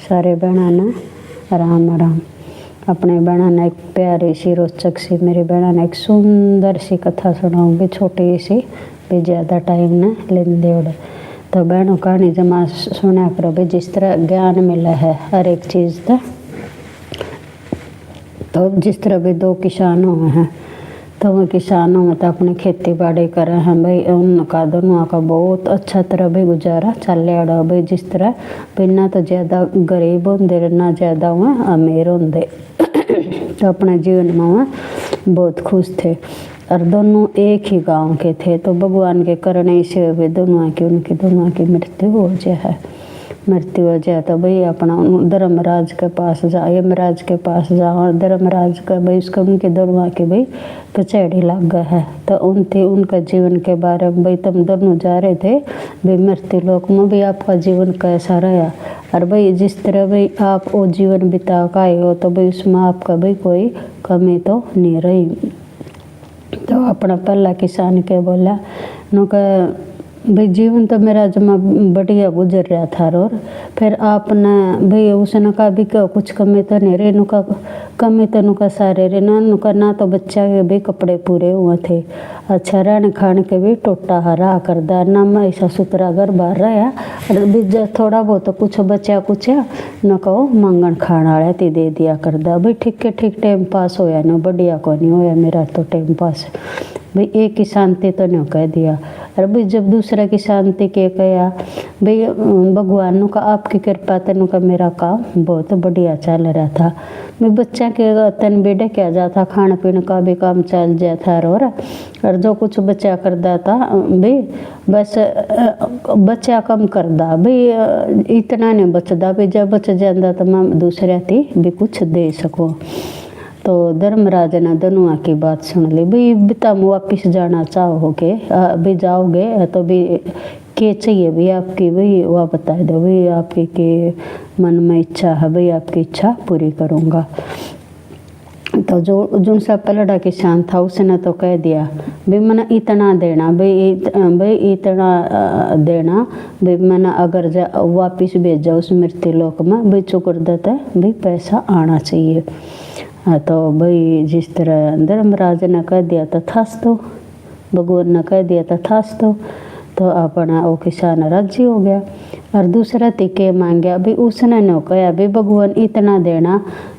सारे बहना ने राम राम। अपने बहना ने एक प्यारी सी रोचक सी मेरी बहना ने एक सुंदर सी कथा सुनाऊंगी, छोटी सी भी, ज़्यादा टाइम न लेंदे उड़े। तो बहनों कहानी जमा सुना करो भी, जिस तरह ज्ञान मिला है हर एक चीज़ का। तो जिस तरह भी दो किसान हुए हैं, तो वो किसानों में तो अपनी खेती बाड़ी करे हैं भाई, उनका दोनों का बहुत अच्छा तरह भी गुजारा चल रहा भाई। जिस तरह भी ना तो ज़्यादा गरीब होंगे ना ज़्यादा वह अमीर होंगे। तो अपने जीवन में वह बहुत खुश थे और दोनों एक ही गांव के थे। तो भगवान के करने से वे दोनों की मृत्यु हो जाए। तो भाई अपना धर्मराज के पास जा, यमराज के पास जा, और धर्मराज का भाई उसका उनके दोनों की भाई कचहरी लग गया है। तो उनका जीवन के बारे में भाई, तुम दोनों जा रहे थे भाई मृत्यु लोक में भी, आपका जीवन कैसा रहा, और भाई जिस तरह भाई आप वो जीवन बिता के आए हो, तो भाई उसमें आपका भाई कोई कमी तो नहीं रही। तो अपना पहला किसान के बोला नो का भाई, जीवन तो मेरा जमा बढ़िया गुजर रहा था, और फिर आपने भाई उसने कहा भी कुछ कमी तो नहीं रही, नुका कमी तो नुका सारे रे ना तो बच्चा के भी कपड़े पूरे हुए थे, अच्छा रहने खाने के भी टोटा हरा करदा ना, मैं ऐसा सुथरा घर बाहर रहा, और भी थोड़ा बहुत तो कुछ बचा कुछ न कहो मांगन खाने वाले ती दे दिया करदा भाई। ठीक टाइम पास होया ना, बढ़िया को नहीं होया मेरा तो टाइम पास भाई। एक की शांति तो नहीं कह दिया, और भाई जब दूसरा की शांति के कहा भाई भगवान का आपकी कृपा तेन का मेरा काम बहुत बढ़िया चल रहा था भाई। बच्चा के तन बेटे क्या जाता, खाने पीने का भी काम चल जाता, और जो कुछ बच्चा करदा था भाई बस बच्चा कम करदा भाई, इतना नहीं बचदा भाई, जब बच जाता तो मैं दूसरे थी भी कुछ दे सको। तो धर्मराज ने दोनों की बात सुन ली भाई, तुम वापिस जाना चाहोगे भी जाओगे तो भी के चाहिए भाई आपकी भाई, वह बता दो भाई आपकी के मन में इच्छा है भाई, आपकी इच्छा पूरी करूँगा। तो जो सा पलड़ा किसान था उसने तो कह दिया भाई मैंने इतना देना भाई, इतना देना भाई, मैंने अगर वापिस भेजा उस मृत्यु लोक में भाई, चुकर देता भाई पैसा आना चाहिए। तो भाई जिस तरह धर्मराज ने कह दिया तथास्तु, भगवान ने कह दिया तथास्तु, तो अपना वो किसान राजी हो गया। और दूसरा तिके मांगया भाई, उसने न कहा भाई भगवान इतना देना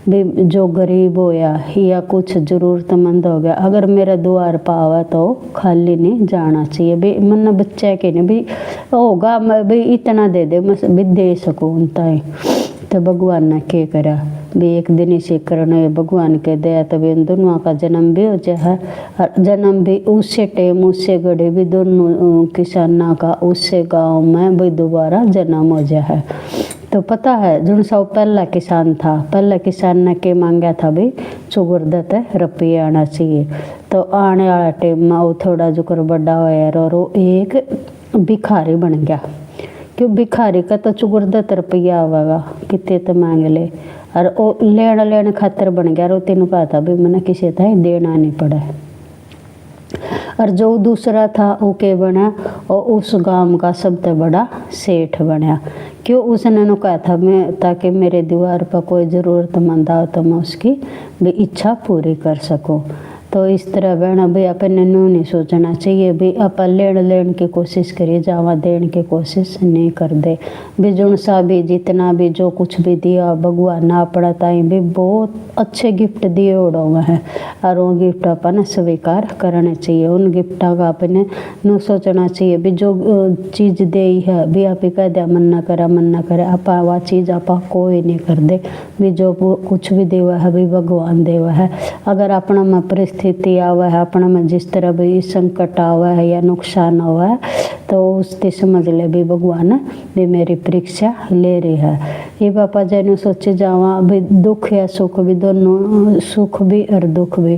भाई, जो गरीब होया या कुछ ज़रूरतमंद हो गया अगर मेरा द्वार पावा तो खाली नहीं जाना चाहिए भाई। मन बच्चा के नहीं भाई होगा भाई, इतना दे दे मैं भी दे सकूँ उनता। तो भगवान ने क्या करा भी, एक दिन इसे करने भगवान के दया तभी इन दोनों का जन्म भी हो जाए, और जन्म भी उससे टाइम उससे घड़ी भी दोनों किसाना का उससे गांव में भी दोबारा जन्म हो जाए। तो पता है जो सा पहला किसान था, पहला किसान ने के मांगा था भी चुगुर्दत रुपये आना चाहिए। तो आने वाला टाइम में वो थोड़ा जुकर बड़ा होया और वो एक भिखारी बन गया। क्यों भिखारी का तो चुगुर्दत रुपया आवेगा कितने तो मांग ले, और वो लेने खातर बन गया। और तेन कहा था भी मैंने किसी था देना नहीं पड़ा। और जो दूसरा था वो के बना, और उस गांव का सबसे बड़ा सेठ बना। क्यों उसने नो कहा था मैं ताकि मेरे दीवार पर कोई ज़रूरतमंद आओ तो मैं उसकी भी इच्छा पूरी कर सकूं। तो इस तरह बहना भाई अपने नो नहीं सोचना चाहिए भी आप लेन की कोशिश करिए, जावा देने की कोशिश नहीं कर दे भी। जो सा भी जितना भी जो कुछ भी दिया भगवान ने अपना ताई भी बहुत अच्छे गिफ्ट दिए उड़ा है, और वो गिफ्ट अपन स्वीकार करने चाहिए। उन गिफ्टा का अपने नो सोचना चाहिए भी, जो चीज़ दे है भी आप कह दिया मन ना करे आप वह चीज़ आप कोई नहीं कर दे भी। जो कुछ भी देवा है भी भगवान देवा है। अगर अपना में परिस्थिति आवा है, अपना में जिस तरह भी संकट आवा है या नुकसान हुआ है, तो उससे समझ ले भी भगवान भी मेरी परीक्षा ले रही है। ये पापा जैन सोचे जावा भी दुख या सुख भी दोनों, सुख भी और दुख भी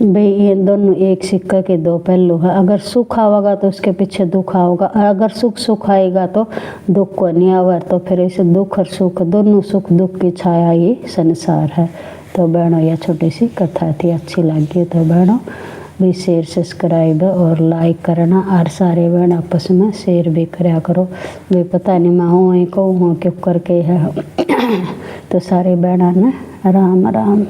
भाई ये दोनों एक सिक्का के दो पहलू है। अगर सुख आवेगा तो उसके पीछे दुख आएगा, और अगर सुख आएगा तो दुख को नहीं आवा। तो फिर इसे दुख और सुख दोनों सुख दुख की छाया ये संसार है। तो बहनों यह छोटी सी कथा थी, अच्छी लगी तो बहनों भी शेयर सब्सक्राइब और लाइक करना, और सारे बहन आपस में शेयर भी करा करो। भी पता नहीं मैं हूँ कहूँ क्यों करके है तो सारे बहना ने राम राम।